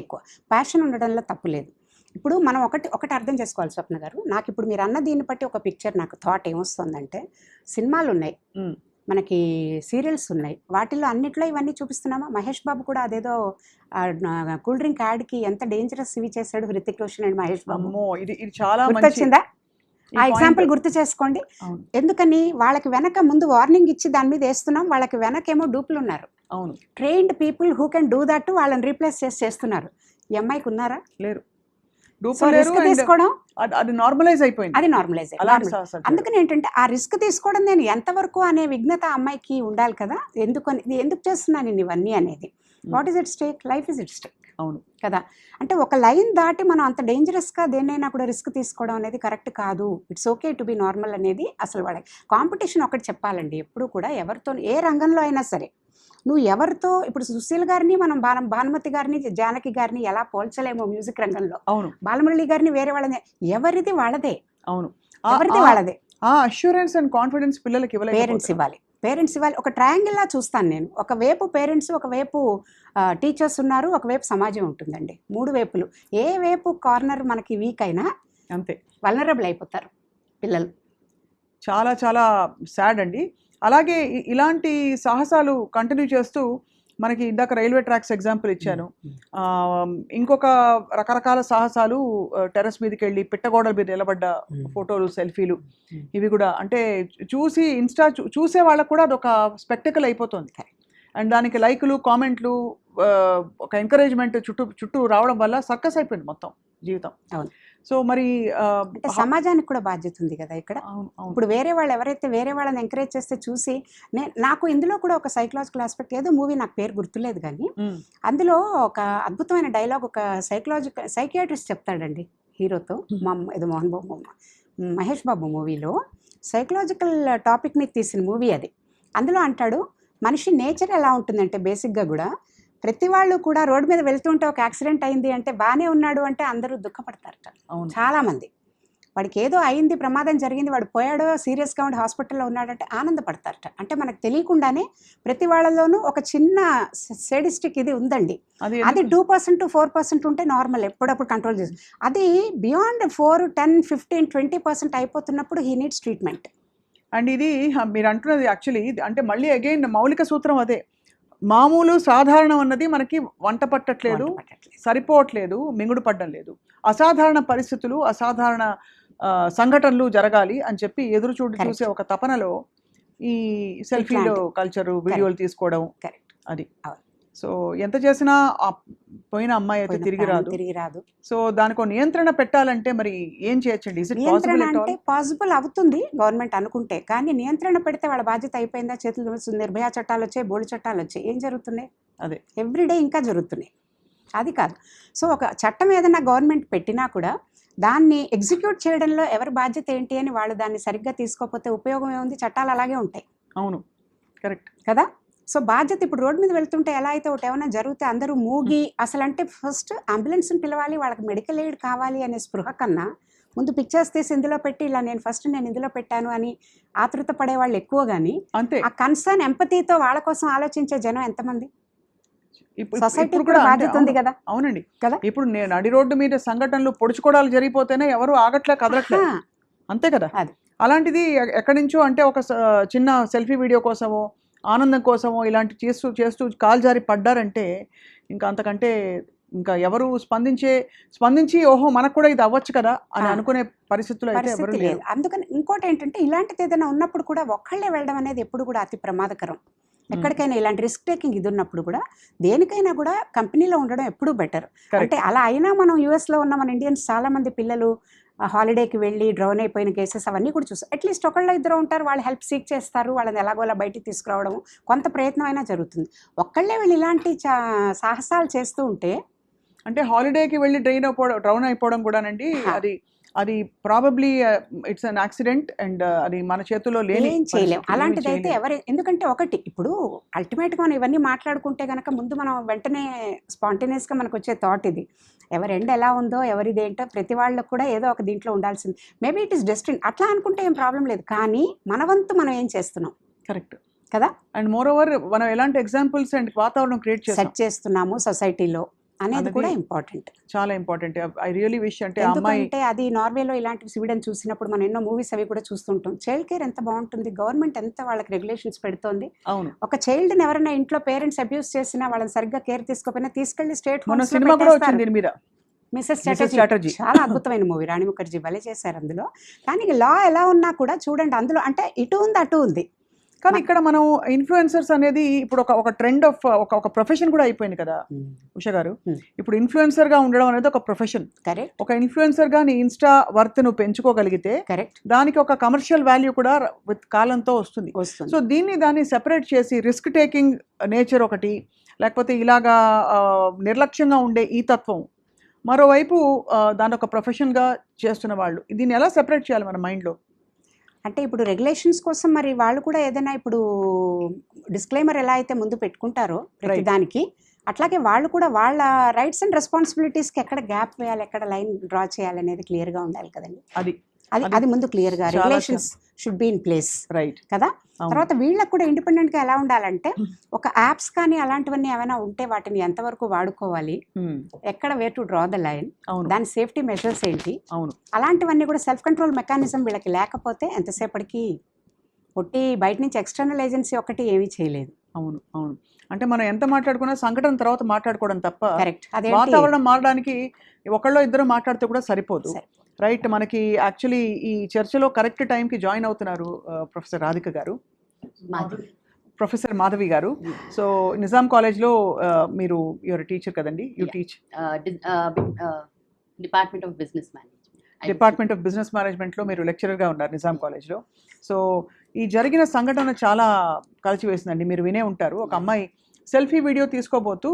ఎక్కువ. ప్యాషన్ ఉండడంలో తప్పు లేదు. ఇప్పుడు మనం ఒకటి అర్థం చేసుకోవాలి స్వప్న గారు. నాకు ఇప్పుడు మీరు అన్న దీన్ని బట్టి ఒక పిక్చర్, నాకు థాట్ ఏమొస్తుందంటే, సినిమాలు ఉన్నాయి, మనకి సీరియల్స్ ఉన్నాయి, వాటిల్లో అన్నిట్లో ఇవన్నీ చూపిస్తున్నామా? మహేష్ బాబు కూడా అదేదో కూల్ డ్రింక్ యాడ్కి ఎంత డేంజరస్ ఇవి చేశాడు హృతిక్ రోషన్ అండ్ మహేష్ బాబు. ఇది చాలా గుర్తొచ్చిందా? ఆ ఎగ్జాంపుల్ గుర్తు చేసుకోండి. ఎందుకని వాళ్ళకి వెనక ముందు వార్నింగ్ ఇచ్చి దాని మీద వేస్తున్నాం, వాళ్ళకి వెనకేమో డూపులు ఉన్నారు. అవును. Trained people who can do that వాళ్ళని రీప్లేస్ చేస్తున్నారు. ఈ అమ్మాయికి ఉన్నారా? లేరు. తీసుకోవడం అది నార్మలైజ్ అయిపోయింది. అందుకని ఏంటంటే ఆ రిస్క్ తీసుకోవడం నేను ఎంతవరకు అనే విఘ్నత అమ్మాయికి ఉండాలి కదా. ఎందుకు చేస్తున్నాను ఇవన్నీ అనేది. What is it stake? Life is it stake. అవును కదా. అంటే ఒక లైన్ దాటి మనం అంత డేంజరస్గా దేన్నైనా కూడా రిస్క్ తీసుకోవడం అనేది కరెక్ట్ కాదు. It's okay to be normal అనేది అసలు వాళ్ళకి కాంపిటీషన్ ఒకటి చెప్పాలండి. ఎప్పుడు కూడా ఎవరితో ఏ రంగంలో అయినా సరే నువ్వు ఎవరితో, ఇప్పుడు సుశీల్ గారిని మనం భానుమతి గారిని జానకి గారిని ఎలా పోల్చలేమో మ్యూజిక్ రంగంలో. అవును. బాలమురళి గారిని వేరే వాళ్ళని, ఎవరిది వాళ్ళదే. అవును. ఎవరిది వాళ్ళదే. అష్యూరెన్స్ అండ్ కాన్ఫిడెన్స్ పిల్లలకి పేరెంట్స్ ఇవ్వాలి. ఒక ట్రయాంగిల్లా చూస్తాను నేను. ఒకవైపు పేరెంట్స్, ఒకవైపు టీచర్స్ ఉన్నారు, ఒకవైపు సమాజం ఉంటుందండి. మూడు వైపులు. ఏ వైపు కార్నర్ మనకి వీక్ అయినా అంతే వల్నరబుల్ అయిపోతారు పిల్లలు. చాలా చాలా సాడ్ అండి. అలాగే ఇలాంటి సాహసాలు కంటిన్యూ చేస్తూ మనకి ఇందాక రైల్వే ట్రాక్స్ ఎగ్జాంపుల్ ఇచ్చాను. ఇంకొక రకరకాల సాహసాలు, టెర్రస్ మీదకి వెళ్ళి పిట్టగోడల మీద నిలబడ్డ ఫోటోలు, సెల్ఫీలు, ఇవి కూడా అంటే చూసి చూసే వాళ్ళకు కూడా అదొక స్పెక్టకల్ అయిపోతుంది. అండ్ దానికి లైకులు, కామెంట్లు, ఒక ఎంకరేజ్మెంట్ చుట్టూ రావడం వల్ల సర్కస్ అయిపోయింది మొత్తం జీవితం. అవును. సో మరి సమాజానికి కూడా బాధ్యత ఉంది కదా ఇక్కడ. ఇప్పుడు వేరే వాళ్ళు ఎవరైతే వేరే వాళ్ళని ఎంకరేజ్ చేస్తే చూసి నాకు ఇందులో కూడా ఒక సైకలాజికల్ ఆస్పెక్ట్, ఏదో మూవీ నాకు పేరు గుర్తులేదు కానీ అందులో ఒక అద్భుతమైన డైలాగ్ ఒక సైకియాట్రిస్ట్ చెప్తాడండి. హీరోతో ఏదో మహేష్ బాబు మూవీలో సైకలాజికల్ టాపిక్ మీద తీసిన మూవీ అది. అందులో అంటాడు మనిషి నేచర్ ఎలా ఉంటుందంటే బేసిక్గా కూడా ప్రతి వాళ్ళు కూడా రోడ్డు మీద వెళ్తుంటే ఒక యాక్సిడెంట్ అయింది అంటే బాగానే ఉన్నాడు అంటే అందరూ దుఃఖపడతారట. చాలామంది వాడికి ఏదో అయింది, ప్రమాదం జరిగింది, వాడు పోయాడో సీరియస్గా ఉండి హాస్పిటల్లో ఉన్నాడంటే ఆనందపడతారట. అంటే మనకు తెలియకుండానే ప్రతి వాళ్ళలోనూ ఒక చిన్న సేడిస్టిక్ ఇది ఉందండి. అది 2% to 4% ఉంటే నార్మల్, ఎప్పుడప్పుడు కంట్రోల్ చేసి. అది బియాండ్ 4, 10, 15, 20% అయిపోతున్నప్పుడు హీ నీడ్స్ ట్రీట్మెంట్. అండ్ ఇది మీరు అంటున్నది యాక్చువల్లీ అంటే మళ్ళీ అగైన్ మౌలిక సూత్రం అదే. మామూలు సాధారణం అన్నది మనకి వంట పట్టట్లేదు, సరిపోవట్లేదు, మింగుడు పడ్డం లేదు. అసాధారణ పరిస్థితులు, అసాధారణ సంఘటనలు జరగాలి అని చెప్పి ఎదురు చూసే ఒక తపనలో ఈ సెల్ఫీలో కల్చరు, వీడియోలు తీసుకోవడం అది. సో ఎంత చేసినా పోయిన అమ్మాయి అయితే తిరిగి రాదు. సో దానికి నియంత్రణ పెట్టాలంటే మరి ఏం చేయొచ్చండి? నియంత్రణ అంటే పాసిబుల్ అవుతుంది గవర్నమెంట్ అనుకుంటే, కానీ నియంత్రణ పెడితే వాళ్ళ బాధ్యత అయిపోయిందా? చేతులు నిర్భయ చట్టాలు వచ్చాయి, బోల్డ్ చట్టాలు వచ్చాయి, ఏం జరుగుతున్నాయి? అదే ఎవ్రీడే ఇంకా జరుగుతున్నాయి. అది కాదు. సో ఒక చట్టం ఏదైనా గవర్నమెంట్ పెట్టినా కూడా దాన్ని ఎగ్జిక్యూట్ చేయడంలో ఎవరి బాధ్యత ఏంటి అని వాళ్ళు దాన్ని సరిగ్గా తీసుకోకపోతే ఉపయోగం ఏముంది? చట్టాలు అలాగే ఉంటాయి. అవును, కరెక్ట్ కదా. సో బాధ్యత ఇప్పుడు రోడ్డు మీద వెళ్తుంటే ఎలా అయితే ఒకటి ఏమైనా జరిగితే అందరూ మూగి అసలు అంటే ఫస్ట్ అంబులెన్స్ని పిలవాలి, వాళ్ళకి మెడికల్ ఎయిడ్ కావాలి అనే స్పృహ కన్నా ముందు పిక్చర్స్ తీసి ఇందులో పెట్టి ఇలా నేను ఇందులో పెట్టాను అని ఆతృత పడేవాళ్ళు ఎక్కువ. కానీ అంతే ఆ కన్సర్న్ ఎంపతితో వాళ్ళ కోసం ఆలోచించే జనం ఎంతమంది? సొసైటీ కూడా బాధ్యత ఉంది కదా. అవునండి కదా. ఇప్పుడు నేను నడి రోడ్డు మీద సంఘటనలు పొడుచుకోవడాలు జరిగిపోతేనే ఎవరు ఆగట్లే, కదలట్లేదు, అంతే కదా. అలాంటిది ఎక్కడి నుంచో అంటే ఒక చిన్న సెల్ఫీ వీడియో కోసమో ఆనందం కోసమో ఇలాంటి చేస్తూ కాలు జారి పడ్డారంటే ఇంకా అంతకంటే ఇంకా ఎవరు స్పందించి ఓహో మనకు కూడా ఇది అవ్వచ్చు కదా అని అనుకునే పరిస్థితులు అయితే ఎవరు లేరు. అందుకని ఇంకోటి ఏంటంటే ఇలాంటిది ఏదైనా ఉన్నప్పుడు కూడా ఒక్కళ్ళే వెళ్ళడం అనేది ఎప్పుడు కూడా అతి ప్రమాదకరం. ఎక్కడికైనా ఇలాంటి రిస్క్ టేకింగ్ ఇది ఉన్నప్పుడు కూడా దేనికైనా కూడా కంపెనీలో ఉండడం ఎప్పుడూ బెటర్. అంటే అలా అయినా మనం యూఎస్లో ఉన్న మన ఇండియన్స్ చాలా మంది పిల్లలు హాలిడేకి వెళ్ళి డ్రౌన్ అయిపోయిన కేసెస్ అవన్నీ కూడా చూస్తాం. అట్లీస్ట్ ఒకళ్ళు ఇద్దరు ఉంటారు, వాళ్ళు హెల్ప్ సీక్ చేస్తారు, వాళ్ళని ఎలాగోలా బయటికి తీసుకురావడం కొంత ప్రయత్నం అయినా జరుగుతుంది. ఒక్కళ్ళే వీళ్ళు ఇలాంటి సాహసాలు చేస్తూ ఉంటే అంటే హాలిడేకి వెళ్ళి డ్రౌన్ అయిపోవడం కూడానండి అది probably it's an accident and అది మన చేతుల్లో లేని చేయలేము. అలాంటిదైతే ఎందుకంటే ఒకటి ఇప్పుడు అల్టిమేట్గా మనం ఇవన్నీ మాట్లాడుకుంటే కనుక ముందు మనం వెంటనే స్పాంటేనియస్గా మనకు వచ్చే థాట్ ఇది, ఎవరి ఎండ్ ఎలా ఉందో ఎవరిదేంటో ప్రతి వాళ్ళకు కూడా ఏదో ఒక దీంట్లో ఉండాల్సింది. మేబీ ఇట్ ఈస్ డెస్టిన్ అట్లా అనుకుంటే ఏం ప్రాబ్లం లేదు. కానీ మన వంతు మనం ఏం చేస్తున్నాం? కరెక్ట్ కదా. అండ్ మోర్ ఓవర్ మనం ఎలాంటి ఎగ్జాంపుల్స్ అండ్ వాతావరణం క్రియేట్ చేస్తున్నాము సొసైటీలో అనేది కూడా ఇంపార్టెంట్, చాలా ఇంపార్టెంట్. ఐ రియలీ విష్ అంటే ఎందుకంటే అది నార్వేలో ఇలాంటి స్వీడన్ చూసినప్పుడు మనం ఎన్నో మూవీస్ అవి కూడా చూస్తుంటాం. చైల్డ్ కేర్ ఎంత బాగుంటుంది, గవర్నమెంట్ ఎంత వాళ్ళకి రెగ్యులేషన్స్ పెడుతోంది. అవును, ఒక చైల్డ్ని ఎవరైనా ఇంట్లో పేరెంట్స్ అబ్యూస్ చేసినా వాళ్ళని సరిగ్గా కేర్ తీసుకోకపోయినా తీసుకెళ్లి స్టేట్ హోమ్ మిసెస్ చటర్జీ చాలా అద్భుతమైన మూవీ, రాణి ముఖర్జీ భలే చేశారు అందులో. కానీ లా ఎలా ఉన్నా కూడా చూడండి అందులో అంటే ఇటు ఉంది అటు ఉంది. కానీ ఇక్కడ మనం ఇన్ఫ్లుయెన్సర్స్ అనేది ఇప్పుడు ఒక ట్రెండ్ ఆఫ్ ఒక ప్రొఫెషన్ కూడా అయిపోయింది కదా ఉష గారు. ఇప్పుడు ఇన్ఫ్లుయెన్సర్ గా ఉండడం అనేది ఒక ప్రొఫెషన్. కరెక్ట్. ఒక ఇన్ఫ్లుయెన్సర్ గా నీ ఇన్స్టా వర్త్ నువ్వు పెంచుకోగలిగితే కరెక్ట్, దానికి ఒక కమర్షియల్ వాల్యూ కూడా విత్ కాలంతో వస్తుంది. సో దాన్ని సెపరేట్ చేసి రిస్క్ టేకింగ్ నేచర్ ఒకటి, లేకపోతే ఇలాగా నిర్లక్ష్యంగా ఉండే ఈ తత్వం మరోవైపు దాని ఒక ప్రొఫెషన్గా చేస్తున్న వాళ్ళు, దీన్ని ఎలా సెపరేట్ చేయాలి మన మైండ్లో? అంటే ఇప్పుడు రెగ్యులేషన్స్ కోసం మరి వాళ్ళు కూడా ఏదైనా ఇప్పుడు డిస్క్లైమర్ ఎలా అయితే ముందు పెట్టుకుంటారో ప్రతిదానికి, అట్లాగే వాళ్ళు కూడా వాళ్ళ రైట్స్ అండ్ రెస్పాన్సిబిలిటీస్కి ఎక్కడ గ్యాప్ వేయాలి, ఎక్కడ లైన్ డ్రా చేయాలి అనేది క్లియర్గా ఉండాలి కదండి. అది ముందు క్లియర్గా regulations should be in place, right కదా. తర్వాత వీళ్ళకి కూడా ఇండిపెండెంట్గా ఎలా ఉండాలంటే ఒక యాప్స్ కానీ అలాంటివన్నీ ఏమైనా ఉంటే వాటిని ఎంతవరకు వాడుకోవాలి, ఎక్కడ where to draw the line, దాని సేఫ్టీ మెజర్స్ ఏంటి, అలాంటివన్నీ కూడా సెల్ఫ్ కంట్రోల్ మెకానిజం వీళ్ళకి లేకపోతే ఎంతసేపటికి ఒట్టి బయట నుంచి ఎక్స్టర్నల్ ఏజెన్సీ ఒకటి ఏమీ చేయలేదు. అవును అవును, అంటే మనం ఎంత మాట్లాడుకున్నా సంఘటన తర్వాత మాట్లాడుకోవడం తప్ప కరెక్ట్. అదే వాతావరణం మారడానికి ఒకళ్ళో ఇద్దరు మాట్లాడితే కూడా సరిపోదు, రైట్. మనకి యాక్చువల్లీ ఈ చర్చలో కరెక్ట్ టైంకి జాయిన్ అవుతున్నారు ప్రొఫెసర్ రాధిక గారు, ప్రొఫెసర్ మాధవి గారు. సో నిజాం కాలేజ్లో మీరు యువర్ టీచర్ కదండి, you teach department of business మేనేజ్మెంట్లో మీరు లెక్చరర్గా ఉన్నారు నిజాం కాలేజ్లో. సో ఈ జరిగిన సంఘటన చాలా కలిసివేసిందండి, మీరు వినే ఉంటారు. ఒక అమ్మాయి సెల్ఫీ వీడియో తీసుకోబోతూ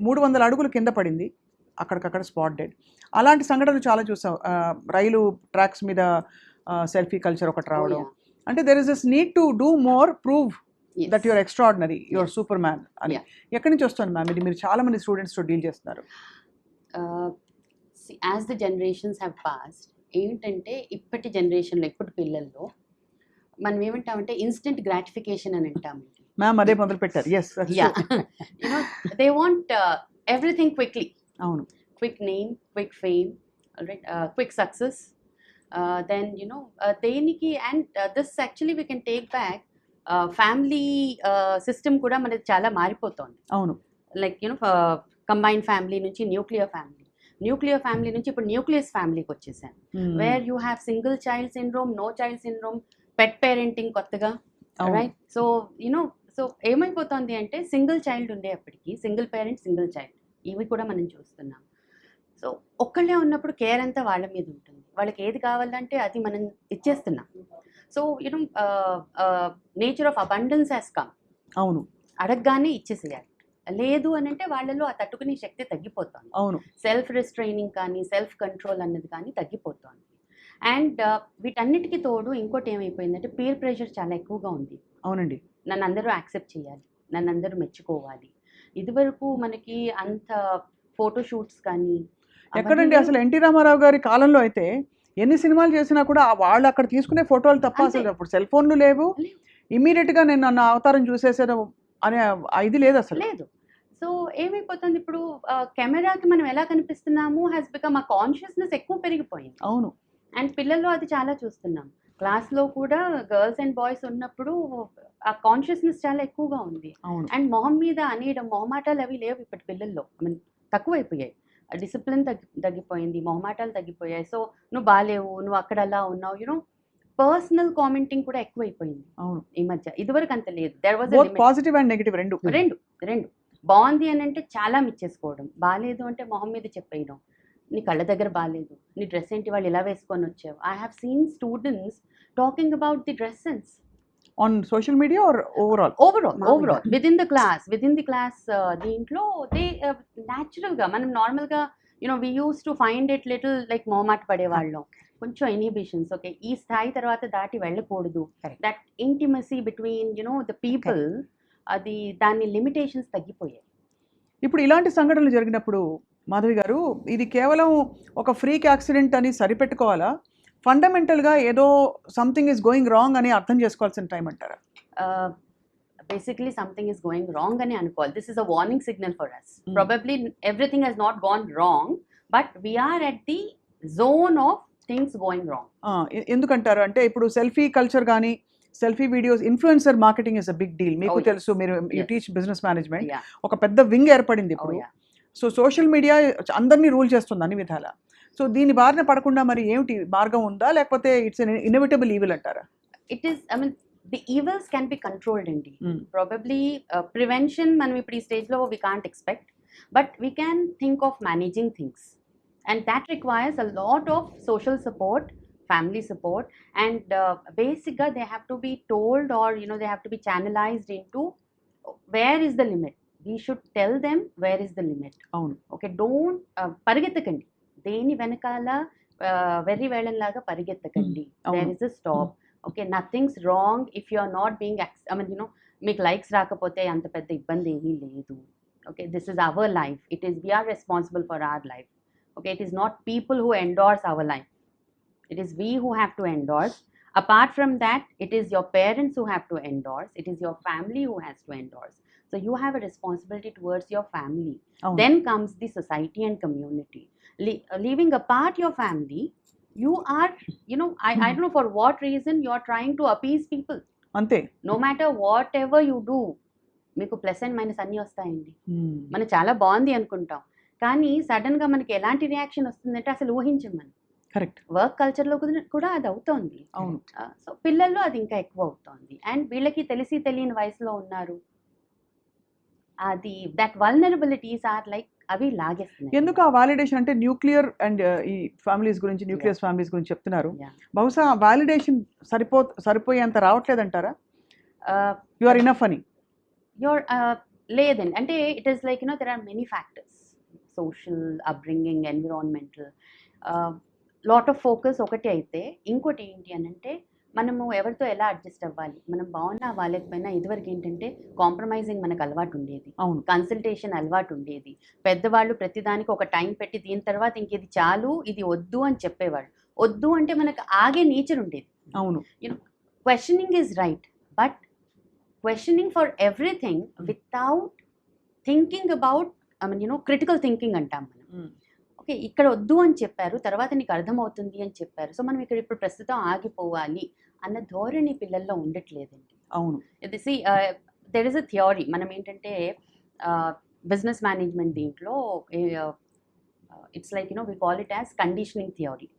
300 అడుగులు కింద పడింది, అక్కడికక్కడ స్పాట్ డెడ్. అలాంటి సంఘటనలు చాలా చూసాం. రైలు ట్రాక్స్ మీద సెల్ఫీ కల్చర్ ఒకటి రావడం. అంటే there is this need to do more, prove that your extraordinary, you're super man అని. ఎక్కడి నుంచి వస్తుంది మ్యామ్ ఇది? మీరు చాలా మంది స్టూడెంట్స్తో డీల్ చేస్తున్నారు. As the generations have passed, ఏంటంటే ఇప్పటి జనరేషన్లో ఇప్పటి పిల్లల్లో మనం ఏమంటామంటే ఇన్స్టెంట్ గ్రాటిఫికేషన్ అని అంటామండి. మ్యామ్ అదే మొదలు పెట్టారు. Yes, you know they want everything quickly. అవును. Quick name, quick fame, quick success, then you know దేనికి. And this actually we can take back family system కూడా మనది చాలా మారిపోతుంది. అవును. లైక్ యూనో కంబైన్ ఫ్యామిలీ నుంచి న్యూక్లియర్ ఫ్యామిలీ నుంచి ఇప్పుడు న్యూక్లియస్ ఫ్యామిలీకి వచ్చేసాను. Where you have single child syndrome, no child syndrome, pet parenting కొత్తగా, రైట్? సో యూనో సో ఏమైపోతుంది అంటే సింగిల్ చైల్డ్ ఉండేప్పటికీ సింగిల్ పేరెంట్, సింగిల్ చైల్డ్, ఇవి కూడా మనం చూస్తున్నాం. సో ఒక్కళ్ళే ఉన్నప్పుడు కేర్ అంతా వాళ్ళ మీద ఉంటుంది. వాళ్ళకి ఏది కావాలంటే అది మనం ఇచ్చేస్తున్నాం. So you know nature of abundance has come. అవును. అడగగానే ఇచ్చేసేయాలి. లేదు అని అంటే వాళ్ళలో ఆ తట్టుకునే శక్తి తగ్గిపోతుంది. అవును. సెల్ఫ్ రిస్ట్రైనింగ్ కానీ సెల్ఫ్ కంట్రోల్ అన్నది కానీ తగ్గిపోతుంది. అండ్ వీటన్నిటికీ తోడు ఇంకోటి ఏమైపోయిందంటే పీర్ ప్రెషర్ చాలా ఎక్కువగా ఉంది. అవునండి. నన్ను అందరూ యాక్సెప్ట్ చేయాలి, నన్ను అందరూ మెచ్చుకోవాలి. ఇదివరకు మనకి అంత ఫోటో షూట్స్ కానీ ఎక్కడండి అసలు ఎన్టీ రామారావు గారి కాలంలో అయితే ఎన్ని సినిమాలు చేసినా కూడా వాళ్ళు అక్కడ తీసుకునే ఫోటోలు తప్ప అసలు అప్పుడు సెల్ ఫోన్లు లేవు. ఇమీడియట్గా నేను నన్ను అవతారం చూసేసాను అనే ఇది లేదు అసలు. లేదు. సో ఏమైపోతుంది ఇప్పుడు కెమెరాకి మనం ఎలా కనిపిస్తున్నాము హ్యాస్ బికమ్ ఆ కాన్షియస్నెస్ ఎక్కువ పెరిగిపోయింది. అవును. అండ్ పిల్లల్లో అది చాలా చూస్తున్నాం. క్లాస్లో కూడా గర్ల్స్ అండ్ బాయ్స్ ఉన్నప్పుడు ఆ కాన్షియస్నెస్ చాలా ఎక్కువగా ఉంది. అవును. అండ్ మొహం మీద అనేయడం, మొహమాటాలు అవి లేవు ఇప్పటి పిల్లల్లో. I mean తక్కువైపోయాయి. డిసిప్లిన్ తగ్గిపోయింది, మొహమాటాలు తగ్గిపోయాయి. సో నువ్వు బాలేవు, నువ్వు అక్కడ అలా ఉన్నావు, యూనో పర్సనల్ కామెంటింగ్ కూడా ఎక్కువైపోయింది. అవును. ఈ మధ్య ఇదివరకు అంత లేదు. There was both positive and negative రెండు. బాగుంది అని అంటే చాలా మిచ్చేసుకోవడం, బాగాలేదు అంటే మొహం మీద చెప్పేయడం, నీ కళ్ళ దగ్గర బాగాలేదు, నీ డ్రెస్ ఏంటి వాళ్ళు ఇలా వేసుకొని వచ్చావు. I have seen students talking about the dress sense on social media or overall within the class. దీంట్లో దే న్యాచురల్గా మనం నార్మల్గా you know we use to find it little like మొహమాట పడేవాళ్ళం. కొంచెం ఇన్హిబిషన్స్, ఓకే ఈ స్థాయి తర్వాత దాటి వెళ్ళకూడదు. That intimacy between you know the people, అది దాని లిమిటేషన్స్ తగ్గిపోయాయి. ఇప్పుడు ఇలాంటి సంఘటనలు జరిగినప్పుడు మాధవి గారు ఇది కేవలం ఒక ఫ్రీక్ యాక్సిడెంట్ అని సరిపెట్టుకోవాలా, ఫండమెంటల్గా ఏదో సంథింగ్ ఈజ్ గోయింగ్ రాంగ్ అని అర్థం చేసుకోవాల్సిన టైం అంటారా? Basically something is going wrong అని అనుకోవాలి. This is a warning signal for us. Probably everything has not gone wrong, but we are at the zone of things going wrong. ఎందుకంటారు అంటే ఇప్పుడు selfie culture కానీ selfie videos, influencer marketing is a big deal. మీకు తెలుసు, మీరు you teach business management. ఒక పెద్ద wing ఏర్పడింది ఇప్పుడు. సో సోషల్ మీడియా అందరినీ రూల్ చేస్తుంది అన్ని విధాలా. సో దీని బారిన పడకుండా మరి ఏమిటి మార్గం ఉందా, లేకపోతే ఇట్స్ ఎన్ ఇన్నోవేటబుల్ ఈవిల్ అంటారా? It is, I mean the evils can be controlled అండి. Probably prevention మనం ఇప్పుడు ఈ స్టేజ్లో we can't expect, but we can think of managing things, and that requires a lot of social support, family support, and basically they have to be told, or you know they have to be channelized into where is the limit. We should tell them where is the limit. అవును. Okay, don't పరిగెత్తకండి, దేని వెనకాల వెర్రి వేళంలాగా పరిగెత్తకండి. there is a stop. Okay, nothing's wrong if you are not being, I mean you know మీకు likes రాకపోతే అంత పెద్ద ఇబ్బంది ఏమీ లేదు. Okay, this is our life, it is we are responsible for our life. Okay, it is not people who endorse our life, it is we who have to endorse. Apart from that, it is your parents who have to endorse, it is your family who has to endorse. So you have a responsibility towards your family. Then comes the society and community. Leaving apart your family, you are, you know, I don't know for what reason you are trying to appease people. అంతే. No matter whatever you do, మీకు plus and minus అన్నీ వస్తాయండి. మనం చాలా బాగుంది అనుకుంటాం, కానీ సడన్గా మనకి ఎలాంటి రియాక్షన్ వస్తుందంటే అసలు ఊహించం మనం. కరెక్ట్. వర్క్ కల్చర్లో కూడా అది అవుతోంది. అవును. సో పిల్లల్లో అది ఇంకా ఎక్కువ అవుతోంది. అండ్ వీళ్ళకి తెలిసి తెలియని వయసులో ఉన్నారు, అది దట్ వల్నరబిలిటీస్ ఆర్ లైక్ అవి లాగేస్తున్నాయి. ఎందుకు ఆ వాలిడేషన్ అంటే న్యూక్లియర్ అండ్ ఈ ఫ్యామిలీస్ గురించి, న్యూక్లియస్ ఫ్యామిలీస్ గురించి చెప్తున్నారు. బహుశా వాలిడేషన్ సరిపోయేంత రావట్లేదంటారా? యు ఆర్ ఇనఫ్ అని లేదండి. అంటే it is like you know there are many factors. Social upbringing, environmental, lot of focus ఒకటి అయితే, ఇంకోటి ఏంటి అని అంటే మనము ఎవరితో ఎలా అడ్జస్ట్ అవ్వాలి, మనం బాగున్నా వాళ్ళకపోయినా ఇదివరకు ఏంటంటే కాంప్రమైజింగ్ మనకు అలవాటు ఉండేది, అవును. కన్సల్టేషన్ అలవాటు ఉండేది, పెద్దవాళ్ళు ప్రతిదానికి ఒక టైం పెట్టి దీని తర్వాత ఇంక ఇది చాలు ఇది వద్దు అని చెప్పేవాళ్ళు. వద్దు అంటే మనకు ఆగే నేచర్ ఉండేది. అవును. Questioning is right, but questioning for everything without thinking about critical thinking అంటాం మనం. ఓకే, ఇక్కడ వద్దు అని చెప్పారు, తర్వాత నీకు అర్థమవుతుంది అని చెప్పారు, సో మనం ఇక్కడ ఇప్పుడు ప్రస్తుతం ఆగిపోవాలి అన్న ధోరణి పిల్లల్లో ఉండట్లేదండి. అవును. ఇది దెర్ ఇస్ అ థియరీ, మనం ఏంటంటే బిజినెస్ మేనేజ్మెంట్ దీంట్లో it's like we call it as conditioning theory,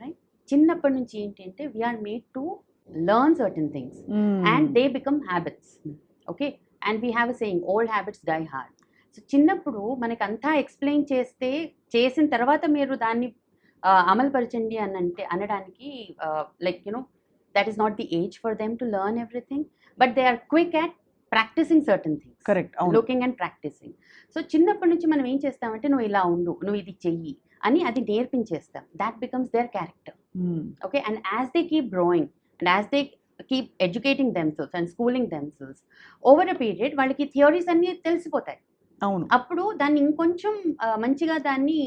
right? చిన్నప్పటి నుంచి ఏంటి అంటే we are made to learn certain things and they become habits. Okay, and we have a saying, old habits die hard. So చిన్నప్పుడు మనకి అంతా explain చేసిన తర్వాత మీరు దాన్ని అమలుపరచండి అని అనడానికి like that is not the age for them to learn everything, but they are quick at practising certain things. Correct. Looking and practising. So చిన్నప్పటి నుంచి మనం ఏం చేస్తామంటే నువ్వు ఇలా ఉండు, నువ్వు ఇది చెయ్యి అని అది నేర్పించేస్తాం. That becomes their character. Okay, and as they keep growing and as they keep educating themselves and schooling themselves over a period, వాళ్ళకి థియరీస్ అన్నీ తెలిసిపోతాయి. అవును. అప్పుడు దాన్ని ఇంకొంచెం మంచిగా దాన్ని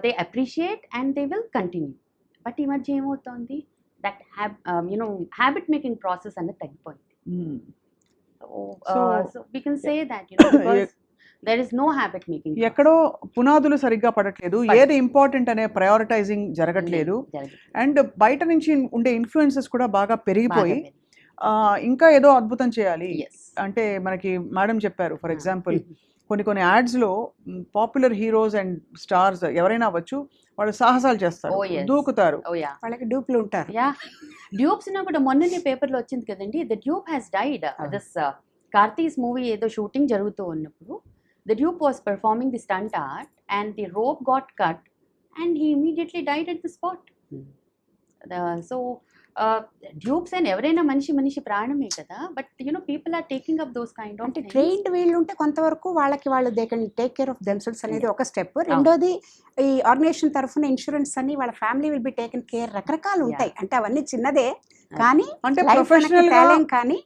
they appreciate and they will continue. But ఈ మధ్య ఏమవుతుంది, దట్ హ్యాబిట్ మేకింగ్ ప్రాసెస్ అనేది తగ్గిపోయింది. So we can say that there is no habit making. ఎక్కడో పునాదులు సరిగ్గా పడట్లేదు, ఏది ఇంపార్టెంట్ అనే ప్రయారిటైజింగ్ జరగట్లేదు, అండ్ బయట నుంచి ఉండే ఇన్ఫ్లుయెన్సెస్ కూడా బాగా పెరిగిపోయి ఇంకా ఏదో అద్భుతం చేయాలి అంటే మనకి మేడం చెప్పారు. ఫర్ ఎగ్జాంపుల్ కొన్ని యాడ్స్లో పాపులర్ హీరోస్ అండ్ స్టార్స్ ఎవరైనా అవ్వచ్చు, వాళ్ళు సాహసాలు చేస్తారు, దూకుతారు, వాళ్ళకి డూప్లు ఉంటారు. డ్యూప్స్ కూడా మొన్ననే పేపర్లో వచ్చింది కదండి, the dupe has died. This Karthi's movie ఏదో షూటింగ్ జరుగుతూ ఉన్నప్పుడు the dupe was performing the stunt art and the rope got cut and he immediately died at the spot. So dupes and ఎవరైనా మనిషి ప్రాణమే కదా, but people are taking up those kind of అంటే trained వీళ్ళు ఉంటే కొంతవరకు వాళ్ళు they can take care of themselves అనేది ఒక స్టెప్. రెండోది ఈ ఆర్గనైజేషన్ తరఫున ఇన్సూరెన్స్ అని వాళ్ళ family will be taken care, రకరకాలు ఉంటాయి. అంటే అవన్నీ చిన్నదే కానీ అంటే ప్రొఫెషనల్ గా కానీ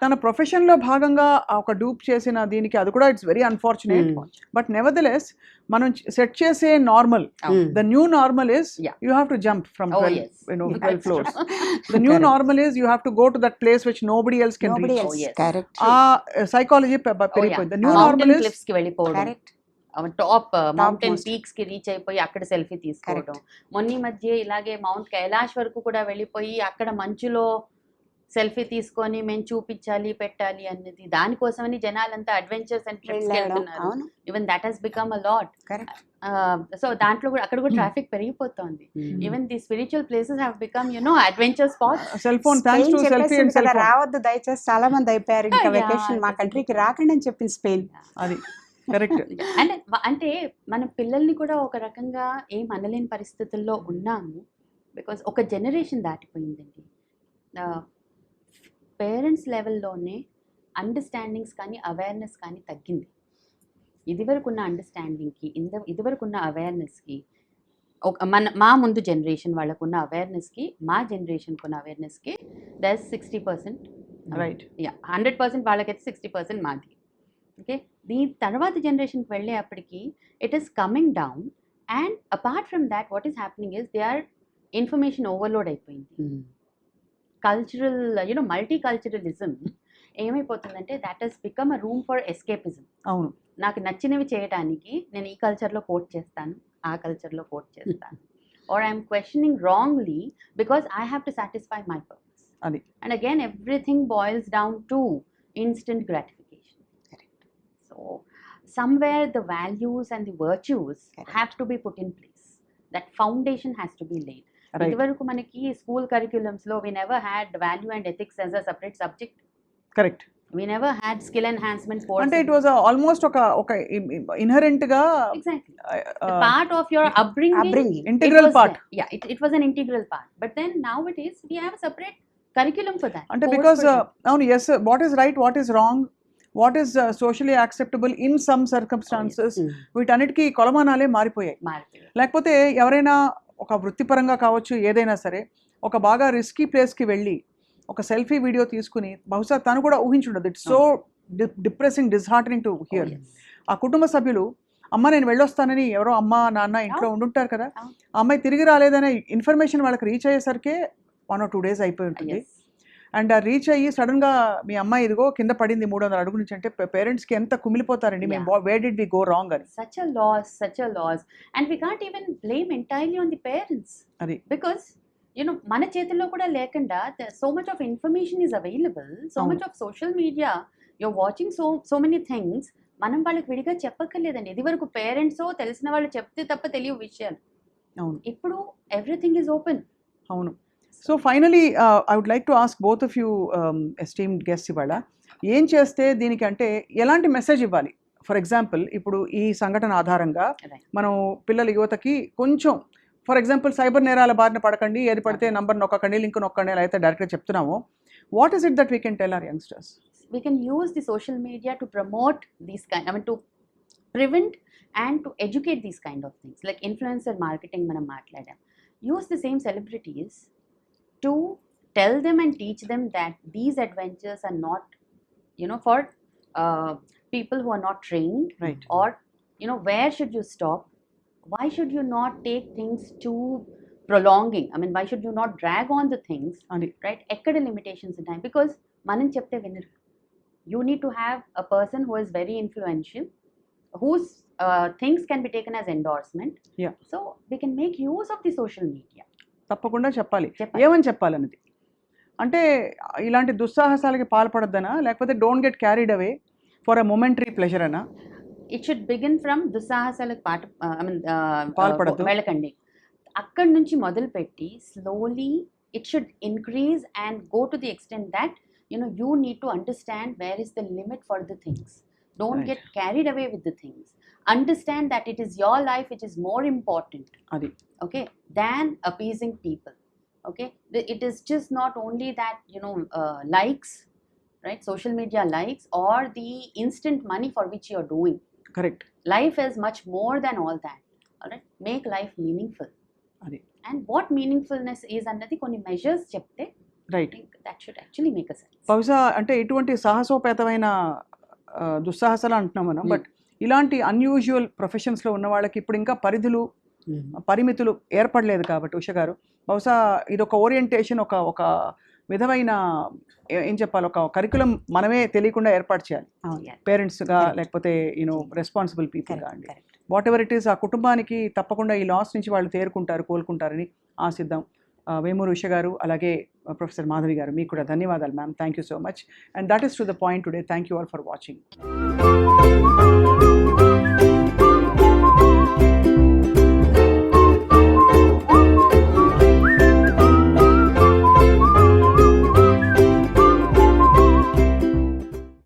తన ప్రొఫెషన్ లో భాగంగా ఒక డూప్ చేసిన దీనికి అది కూడా it's very unfortunate. But nevertheless మనం సెట్ చేసే normal, the new normal is you have to jump from 12 floors. The new normal is you have to go to that place which nobody else can reach. Correct. Psychology పెరిగిపోయింది. The new normal is cliffs కి వెళ్ళిపోవడం, top mountain peaks కి reach అయిపోయి అక్కడ selfie తీసుకోవడం. మొన్న మధ్య ఇలాగే మౌంట్ కైలాష్ వరకు కూడా వెళ్ళిపోయి అక్కడ మంచులో సెల్ఫీ తీసుకొని మేము చూపించాలి పెట్టాలి అన్నది, దానికోసమని జనాలంతా అడ్వెంచర్స్ అండ్ ట్రిప్స్ వెళ్తున్నారు. Even that has become a lot. So దాంట్లో కూడా అక్కడ కూడా ట్రాఫిక్ పెరిగిపోతుంది. Even the spiritual places have become adventure spots. Cell phone thanks to selfie and cell phone రావద్దు దయచేసి చాలా మంది అయిపోయారు ఇంకా వెకేషన్ మా కంట్రీకి రాకండి అని చెప్పింది స్పెయిన్. అది కరెక్ట్. అంటే మన పిల్లల్ని కూడా ఒక రకంగా ఏం అనలేని పరిస్థితుల్లో ఉన్నాము, బికాజ్ ఒక జనరేషన్ దాటిపోయిందండి. పేరెంట్స్ లెవెల్లోనే అండర్స్టాండింగ్స్ కానీ అవేర్నెస్ కానీ తగ్గింది. ఇదివరకు ఉన్న అండర్స్టాండింగ్కి ఇదివరకు ఉన్న అవేర్నెస్కి మా ముందు జనరేషన్ వాళ్ళకున్న అవేర్నెస్కి మా జనరేషన్కి ఉన్న అవేర్నెస్కి దర్ 60%, రైట్. 100% వాళ్ళకైతే 60% మాది. ఓకే, దీని తర్వాత జనరేషన్కి వెళ్ళేప్పటికి it is coming down. And apart from that what is happening is they are information overload అయిపోయింది. కల్చరల్ మల్టీ కల్చరలిజం ఏమైపోతుందంటే that has become a room for escapism. అవును, నాకు నచ్చినవి చేయడానికి నేను ఈ కల్చర్లో కోట్ చేస్తాను, ఆ కల్చర్లో కోట్ చేస్తాను, or I'm questioning wrongly because I have to satisfy my purpose. అది. And again everything boils down to instant gratification. So somewhere the values and the virtues have to be put in place. That foundation has to be laid. ఇదివరకు మనకి school curriculums లో we never had value and ethics as a separate subject. Correct. We never had skill enhancement course. అంటే it was almost ఒక inherent గా exactly part of your upbringing. Integral part. Yeah, it was an integral part. But then nowadays we have a separate curriculum for that. అంటే because అవును, yes, what is right, what is wrong, what is socially acceptable in some circumstances, వీటన్నిటికీ కొలమానాలే మారిపోయాయి. లేకపోతే ఎవరైనా ఒక వృత్తిపరంగా కావచ్చు ఏదైనా సరే ఒక బాగా రిస్కీ ప్లేస్కి వెళ్ళి ఒక సెల్ఫీ వీడియో తీసుకుని బహుశా తను కూడా ఊహించుండదు. It's so depressing, disheartening to hear. ఆ కుటుంబ సభ్యులు అమ్మ నేను వెళ్ళొస్తానని ఎవరో అమ్మ నాన్న ఇంట్లో ఉండుంటారు కదా, ఆ అమ్మాయి తిరిగి రాలేదనే ఇన్ఫర్మేషన్ వాళ్ళకి రీచ్ అయ్యేసరికే 1 or 2 days అయిపోయి ఉంటుంది. అండ్ ఆ రీచ్ అయ్యి సడన్గా మీ అమ్మాయి ఇదిగో కింద పడింది 300 అడుగు నుంచి అంటే పేరెంట్స్కి ఎంత కుమిలిపోతారండి, మేము where did we go wrong అని. such a loss and we can't even blame entirely on the parents అది because మన చేతుల్లో కూడా లేకుండా so much of information is available, so much of social media, you're watching so many things. మనం వాళ్ళకి విడిగా చెప్పక్కర్లేదండి. ఇది వరకు పేరెంట్స్ తెలిసిన వాళ్ళు చెప్తే తప్ప తెలియవు విషయాలు. అవును, ఇప్పుడు ఎవ్రీథింగ్ ఈజ్ ఓపెన్. అవును. So finally I would like to ask both of you esteemed guest ఇవాళ ఏం చేస్తే దీనికి అంటే ఎలాంటి మెసేజ్ ఇవ్వాలి? ఫర్ ఎగ్జాంపుల్ ఇప్పుడు ఈ సంఘటన ఆధారంగా మనం పిల్లల యువతకి కొంచెం ఫర్ ఎగ్జాంపుల్ సైబర్ నేరాల బారిన పడకండి, ఏది పడితే నంబర్ నొక్కకండి, లింక్ నొక్కండి అలా అయితే డైరెక్ట్గా చెప్తున్నాము. What is it that we can tell hour youngsters? We can use the social media to promote these to prevent and to educate these kind of things like influencer marketing మనం మాట్లాడాం. Use the same celebrities to tell them and teach them that these adventures are not for people who are not trained, right? Or where should you stop, why should you not take things too prolonging, why should you not drag on the things, right? Ekkada limitations ఉంటాయి because మనం చెప్తే వినరు. You need to have a person who is very influential, whose things can be taken as endorsement. Yeah. So we can make use of the social media. తప్పకుండా చెప్పాలి. ఏమని చెప్పాలన్నది అంటే ఇలాంటి దుస్సాహసాలకి పాల్పడద్దనా, లేకపోతే don't get carried away for a momentary pleasure అనా? It should begin from దుస్సాహసాలకు పాల్పడద్దు, వెళ్ళకండి. అక్కడి నుంచి మొదలుపెట్టి slowly it should increase and go to the extent that you need to understand where is the limit for the things. Don't Right. get carried away with the things. Understand that it is your life which is more important, అది than appeasing people. It is just not only that likes, right? Social media likes or the instant money for which you are doing. Correct. Life is much more than all that. All right, make life meaningful. అది And what meaningfulness is అన్నది కొన్ని measures చెప్తే right. I think that should actually make a sense. బహుశా అంటే ఇటువంటి సాహసోపేతమైన దుస్సాహసాలు అంటున్నాం మనం, బట్ ఇలాంటి అన్యూజువల్ ప్రొఫెషన్స్లో ఉన్న వాళ్ళకి ఇప్పుడు ఇంకా పరిమితులు ఏర్పడలేదు కాబట్టి ఉష గారు బహుశా ఇది ఒక ఓరియంటేషన్, ఒక విధమైన ఏం చెప్పాలి, ఒక కరికులం మనమే తెలియకుండా ఏర్పాటు చేయాలి పేరెంట్స్గా, లేకపోతే రెస్పాన్సిబుల్ పీపుల్గా అండి. వాట్ ఎవర్ ఇట్ ఈస్, ఆ కుటుంబానికి తప్పకుండా ఈ లాస్ నుంచి వాళ్ళు తేరుకుంటారు, కోలుకుంటారని ఆశిద్దాం. వేమూరు ఉష గారు అలాగే ప్రొఫెసర్ మాధవి గారు మీకు కూడా ధన్యవాదాలు ma'am. Thank you so much. And that is to the point today. Thank you all for watching.